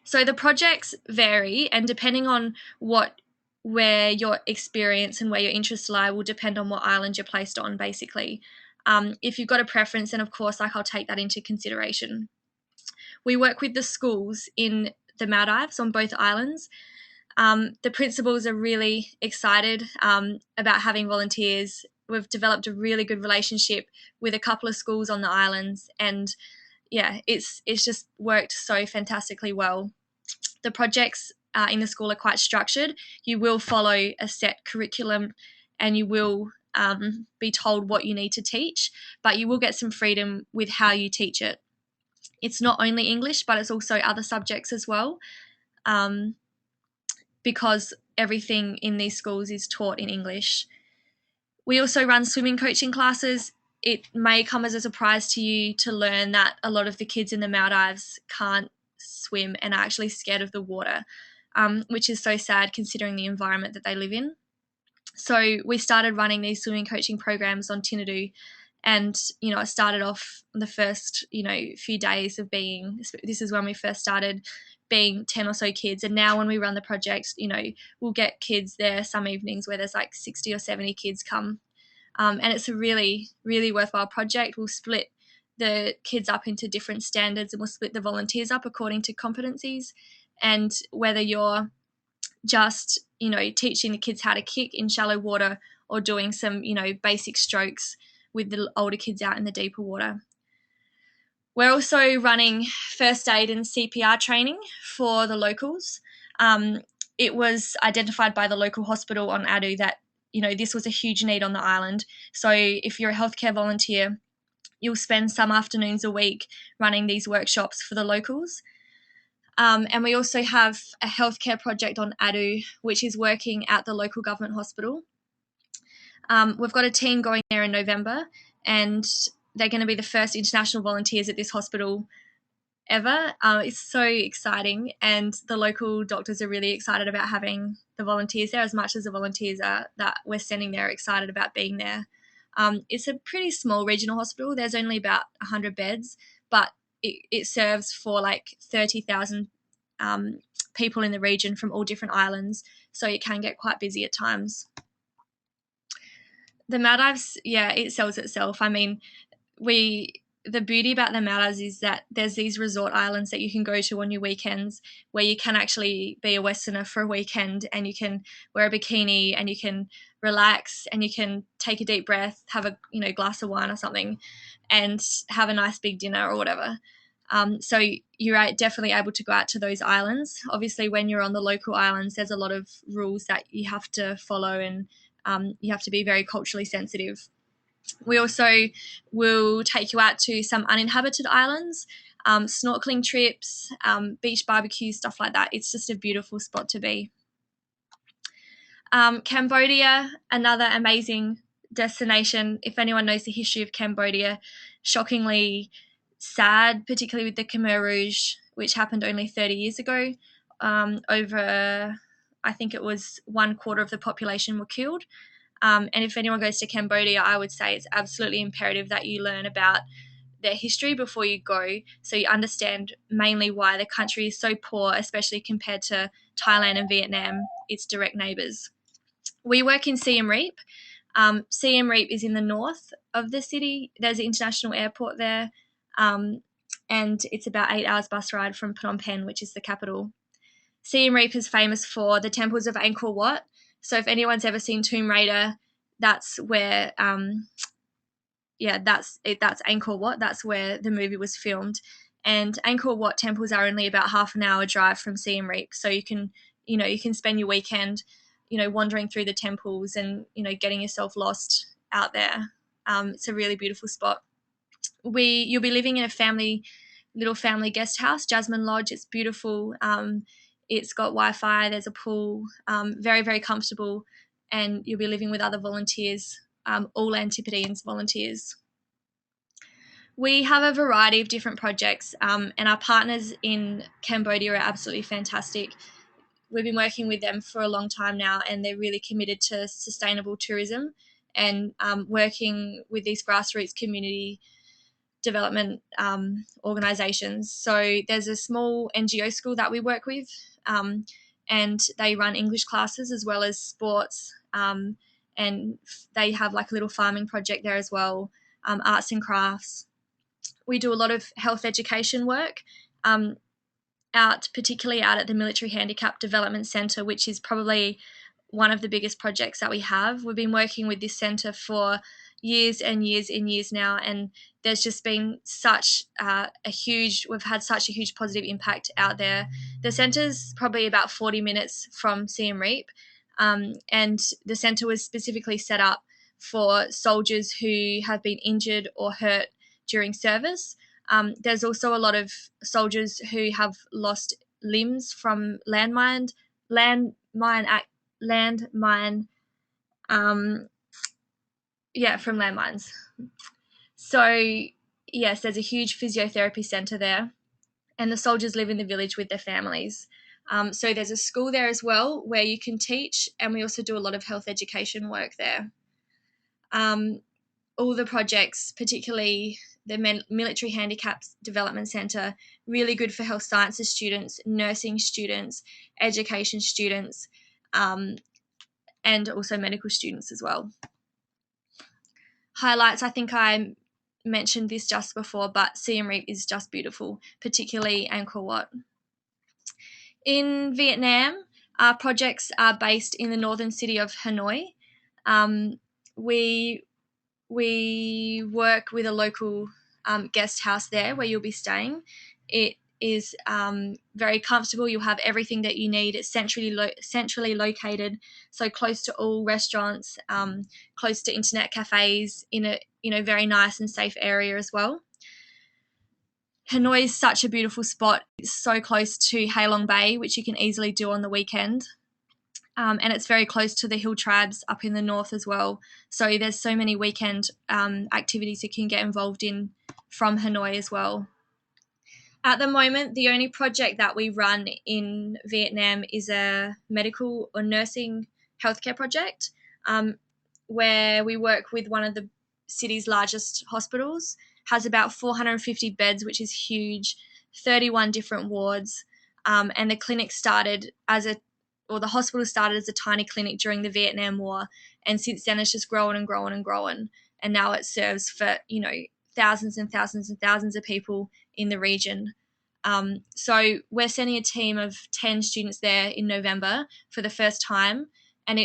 So the projects vary, and depending on where your experience and where your interests lie will depend on what island you're placed on, basically. If you've got a preference, then of course, I'll take that into consideration. We work with the schools in the Maldives on both islands. The principals are really excited about having volunteers. We've developed a really good relationship with a couple of schools on the islands, and it's just worked so fantastically well. The projects in the school are quite structured. You will follow a set curriculum, and you will be told what you need to teach, but you will get some freedom with how you teach it. It's not only English, but it's also other subjects as well, because everything in these schools is taught in English. We also run swimming coaching classes. It may come as a surprise to you to learn that a lot of the kids in the Maldives can't swim and are actually scared of the water, which is so sad considering the environment that they live in. So we started running these swimming coaching programs on Tinadu, and it started off the first few days of being, this is when we first started, being 10 or so kids, and now when we run the project, we'll get kids there some evenings where there's like 60 or 70 kids come, and it's a really, really worthwhile project. We'll split the kids up into different standards, and we'll split the volunteers up according to competencies, and whether you're just teaching the kids how to kick in shallow water, or doing some basic strokes with the older kids out in the deeper water. We're also running first aid and CPR training for the locals. It was identified by the local hospital on Adu that this was a huge need on the island. So if you're a healthcare volunteer, you'll spend some afternoons a week running these workshops for the locals. And we also have a healthcare project on Adu, which is working at the local government hospital. We've got a team going there in November, and they're going to be the first international volunteers at this hospital ever. It's so exciting, and the local doctors are really excited about having the volunteers there, as much as the volunteers are that we're sending there are excited about being there. It's a pretty small regional hospital. There's only about 100 beds, but it serves for like 30,000 people in the region from all different islands, so it can get quite busy at times. The Maldives, it sells itself. I mean, the beauty about the Maldives is that there's these resort islands that you can go to on your weekends, where you can actually be a Westerner for a weekend, and you can wear a bikini, and you can relax, and you can take a deep breath, have a glass of wine or something, and have a nice big dinner or whatever. So you're definitely able to go out to those islands. Obviously, when you're on the local islands, there's a lot of rules that you have to follow, and you have to be very culturally sensitive. We also will take you out to some uninhabited islands, snorkeling trips, beach barbecues, stuff like that. It's just a beautiful spot to be. Cambodia, another amazing destination. If anyone knows the history of Cambodia, shockingly sad, particularly with the Khmer Rouge, which happened only 30 years ago. Over, I think it was 1/4 of the population were killed. And if anyone goes to Cambodia, I would say it's absolutely imperative that you learn about their history before you go, so you understand mainly why the country is so poor, especially compared to Thailand and Vietnam, its direct neighbours. We work in Siem Reap. Siem Reap is in the north of the city. There's an international airport there, and it's about 8 hours bus ride from Phnom Penh, which is the capital. Siem Reap is famous for the temples of Angkor Wat. So if anyone's ever seen Tomb Raider, that's where that's Angkor Wat. That's where the movie was filmed. And Angkor Wat temples are only about half an hour drive from Siem Reap, so you can spend your weekend, wandering through the temples and getting yourself lost out there. It's a really beautiful spot. You'll be living in a little family guest house, Jasmine Lodge. It's beautiful. It's got Wi-Fi. There's a pool. Very, very comfortable, and you'll be living with other volunteers, all Antipodeans volunteers. We have a variety of different projects, and our partners in Cambodia are absolutely fantastic. We've been working with them for a long time now, and they're really committed to sustainable tourism and working with these grassroots community development organisations. So there's a small NGO school that we work with, and they run English classes as well as sports, and they have like a little farming project there as well, arts and crafts. We do a lot of health education work, particularly out at the Military Handicap Development Centre, which is probably one of the biggest projects that we have. We've been working with this centre for years and years and years now, and there's just been we've had such a huge positive impact out there. The centre's probably about 40 minutes from Siem Reap, and the centre was specifically set up for soldiers who have been injured or hurt during service. There's also a lot of soldiers who have lost limbs from landmine. From landmines. So yes, there's a huge physiotherapy centre there, and the soldiers live in the village with their families. So there's a school there as well where you can teach, and we also do a lot of health education work there. All the projects, particularly the Military Handicaps Development Centre, really good for health sciences students, nursing students, education students, and also medical students as well. Highlights, I think I mentioned this just before, but Siem Reap is just beautiful, particularly Angkor Wat. In Vietnam, our projects are based in the northern city of Hanoi. We work with a local guest house there where you'll be staying. It is very comfortable. You'll have everything that you need. It's centrally located, so close to all restaurants, close to internet cafes, in a very nice and safe area as well. Hanoi is such a beautiful spot. It's so close to Halong Bay, which you can easily do on the weekend. And it's very close to the hill tribes up in the north as well. So there's so many weekend activities you can get involved in from Hanoi as well. At the moment, the only project that we run in Vietnam is a medical or nursing healthcare project, where we work with one of the city's largest hospitals. Has about 450 beds, which is huge, 31 different wards, and the hospital started as a tiny clinic during the Vietnam War, and since then it's just grown and grown and grown, and now it serves for thousands and thousands and thousands of people in the region. So we're sending a team of 10 students there in November for the first time, and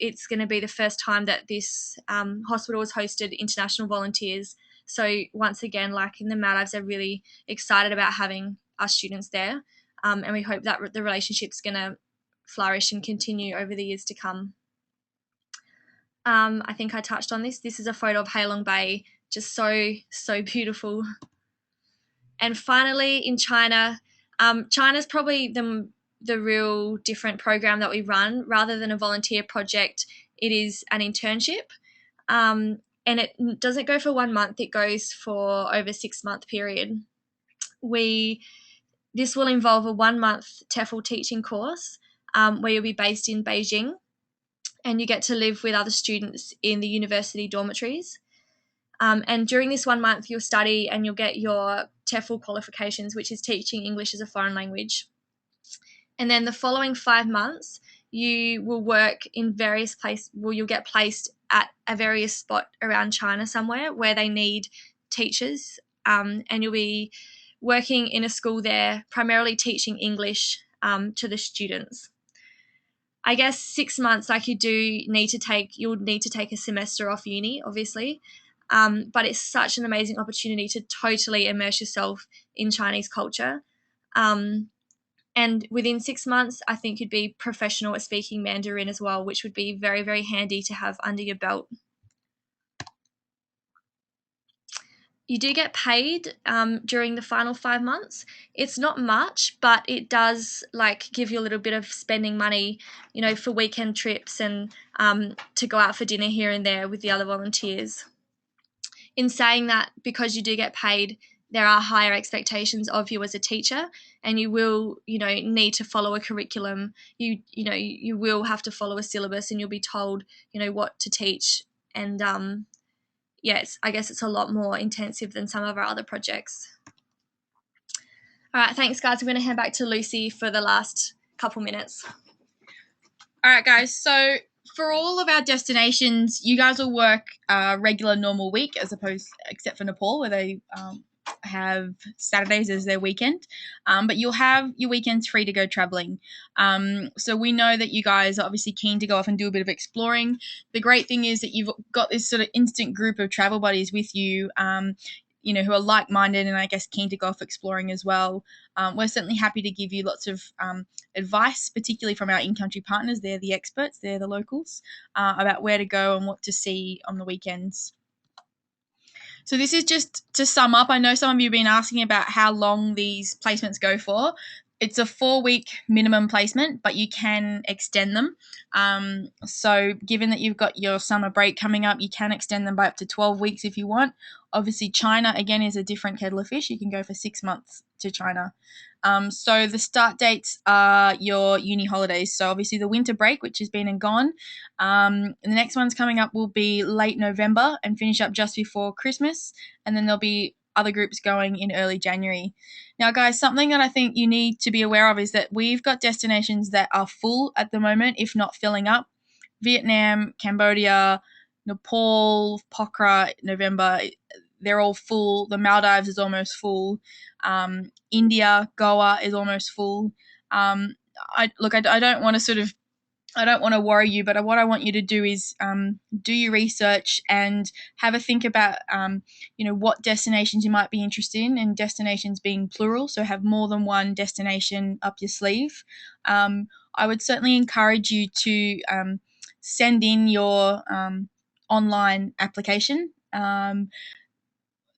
it's going to be the first time that this hospital has hosted international volunteers. So once again, like in the Maldives, they're really excited about having us students there, and we hope that the relationship's going to flourish and continue over the years to come. I think I touched on this. This is a photo of Halong Bay, just so beautiful. And finally, in China, China's probably the real different program that we run. Rather than a volunteer project, it is an internship, and it doesn't go for 1 month. It goes for over a 6-month period. This will involve a 1-month TEFL teaching course, where you'll be based in Beijing, and you get to live with other students in the university dormitories. And during this 1 month, you'll study and you'll get your TEFL qualifications, which is teaching English as a foreign language. And then the following 5 months, you will work in various places. Well, you'll get placed at a various spot around China somewhere where they need teachers, and you'll be working in a school there, primarily teaching English to the students. I guess 6 months, like you'll need to take a semester off uni, obviously. But it's such an amazing opportunity to totally immerse yourself in Chinese culture. And within 6 months, I think you'd be professional at speaking Mandarin as well, which would be very, very handy to have under your belt. You do get paid during the final 5 months. It's not much, but it does give you a little bit of spending money, for weekend trips and to go out for dinner here and there with the other volunteers. In saying that, because you do get paid, there are higher expectations of you as a teacher, and you will, need to follow a curriculum. You will have to follow a syllabus, and you'll be told, what to teach. And yes, I guess it's a lot more intensive than some of our other projects. All right, thanks, guys. I'm going to hand back to Lucy for the last couple minutes. All right, guys. So for all of our destinations, you guys will work a regular normal week, except for Nepal, where they have Saturdays as their weekend. But you'll have your weekends free to go traveling. So we know that you guys are obviously keen to go off and do a bit of exploring. The great thing is that you've got this sort of instant group of travel buddies with you, who are like-minded and I guess keen to go off exploring as well. We're certainly happy to give you lots of advice, particularly from our in-country partners. They're the experts, they're the locals, about where to go and what to see on the weekends. So this is just to sum up. I know some of you have been asking about how long these placements go for. It's a 4-week minimum placement, but you can extend them. So given that you've got your summer break coming up, you can extend them by up to 12 weeks if you want. Obviously, China, again, is a different kettle of fish. You can go for 6 months to China. So the start dates are your uni holidays. So obviously the winter break, which has been and gone. The next one's coming up will be late November and finish up just before Christmas. And then there'll be other groups going in early January. Now, guys, something that I think you need to be aware of is that we've got destinations that are full at the moment, if not filling up. Vietnam, Cambodia, Nepal, Pokhara, November, they're all full. The Maldives is almost full. India, Goa is almost full. I don't want to worry you, but what I want you to do is do your research and have a think about, what destinations you might be interested in, and destinations being plural, so have more than one destination up your sleeve. I would certainly encourage you to send in your online application.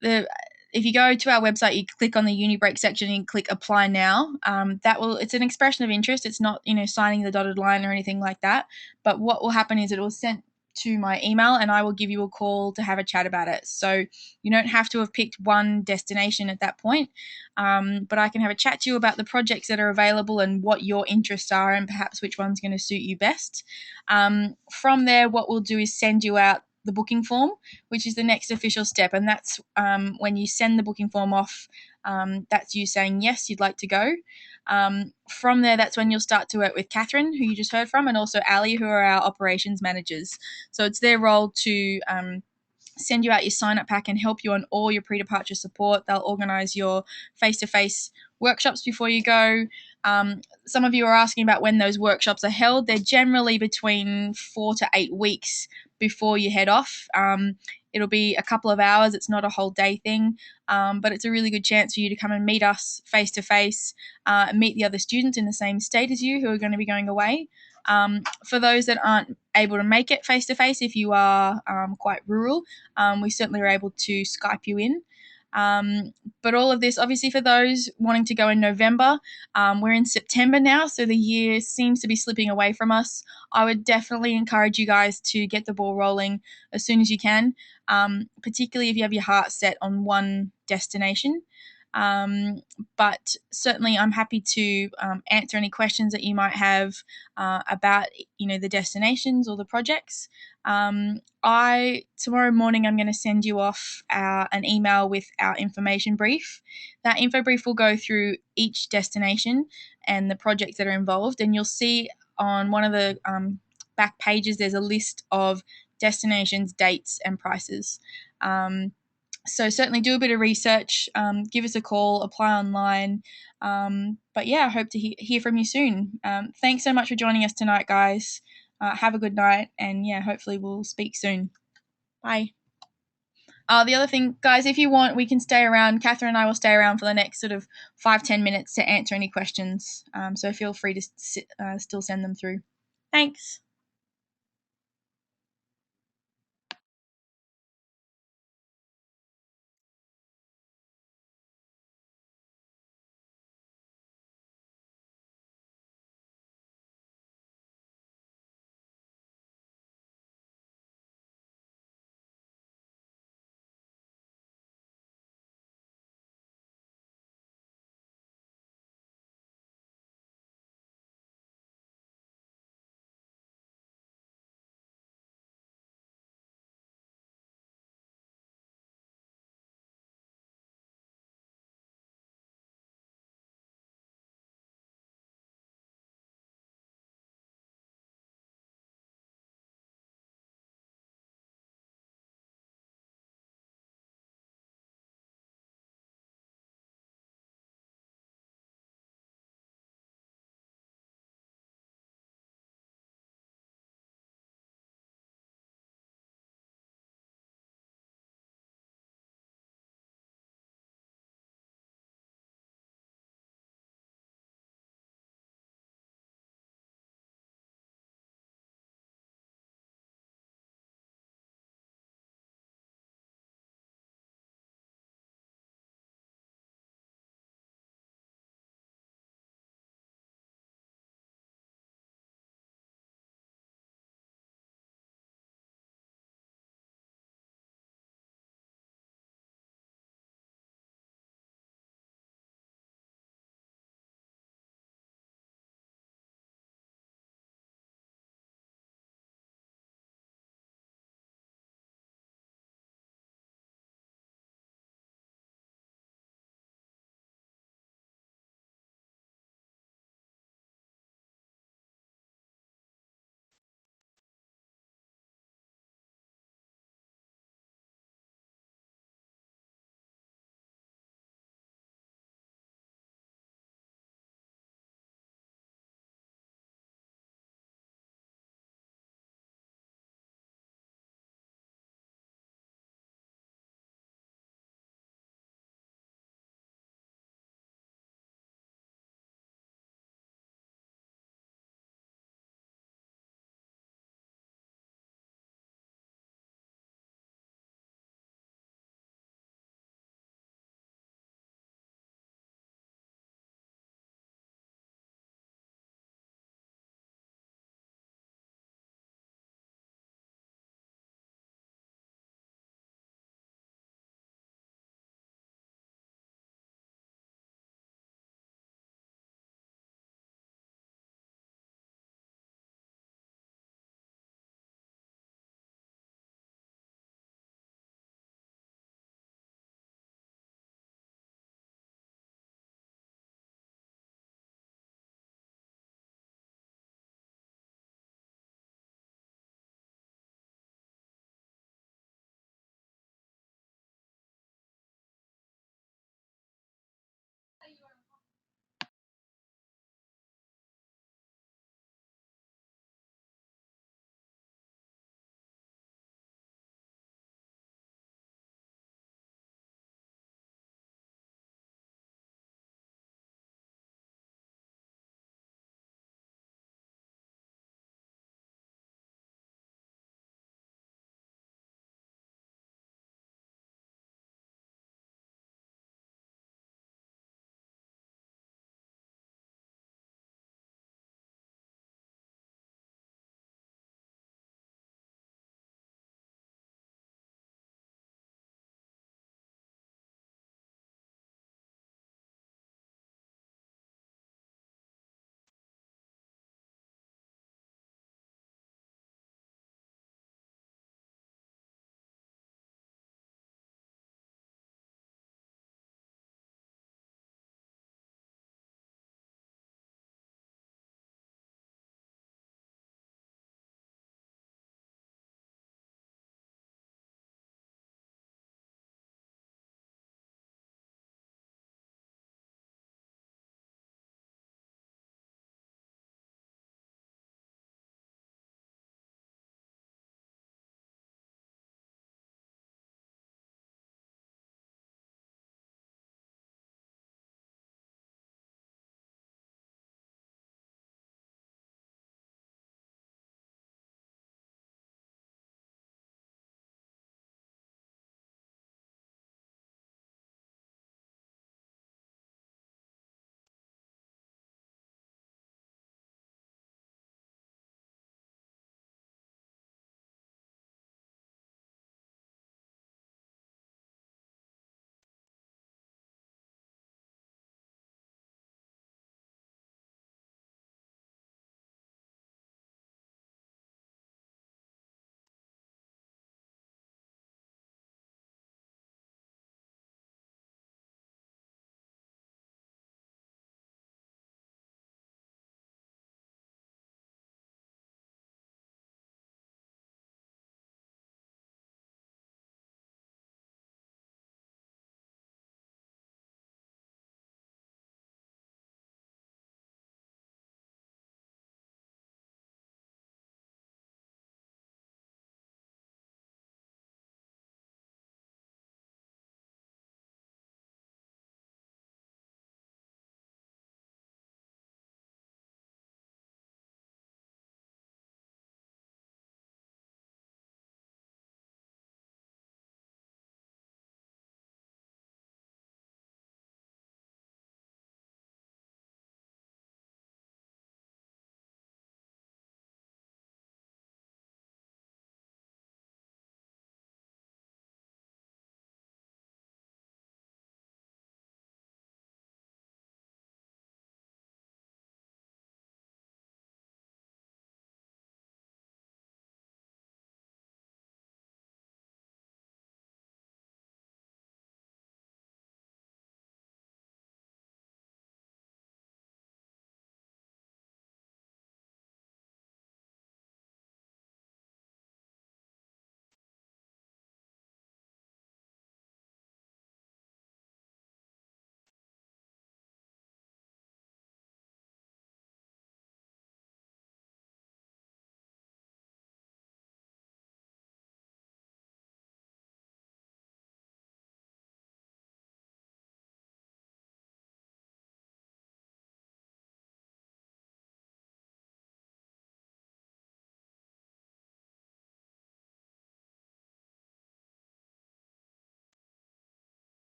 If you go to our website, you click on the UniBreak section and click apply now. It's an expression of interest. It's not, signing the dotted line or anything like that. But what will happen is it will send to my email and I will give you a call to have a chat about it. So you don't have to have picked one destination at that point. But I can have a chat to you about the projects that are available and what your interests are and perhaps which one's going to suit you best. From there, what we'll do is send you out the booking form, which is the next official step, and that's when you send the booking form off, that's you saying yes, you'd like to go. From there, that's when you'll start to work with Catherine, who you just heard from, and also Ali, who are our operations managers. So it's their role to send you out your sign-up pack and help you on all your pre-departure support. They'll organise your face-to-face workshops before you go. Some of you are asking about when those workshops are held. They're generally between 4 to 8 weeks before you head off. It'll be a couple of hours. It's not a whole day thing, but it's a really good chance for you to come and meet us face-to-face, meet the other students in the same state as you who are going to be going away. For those that aren't able to make it face-to-face, if you are quite rural, we certainly are able to Skype you in. But all of this, obviously, for those wanting to go in November, we're in September now, so the year seems to be slipping away from us. I would definitely encourage you guys to get the ball rolling as soon as you can, particularly if you have your heart set on one destination. But certainly I'm happy to answer any questions that you might have about the destinations or the projects. Tomorrow morning I'm going to send you off an email with our information brief. That info brief will go through each destination and the projects that are involved, and you'll see on one of the back pages there's a list of destinations, dates, and prices. So certainly do a bit of research, give us a call, apply online. But yeah, I hope to hear from you soon. Thanks so much for joining us tonight, guys. Have a good night, and yeah, hopefully we'll speak soon. Bye. The other thing, guys, if you want, we can stay around. Catherine and I will stay around for the next sort of 5-10 minutes to answer any questions. So feel free to still send them through. Thanks.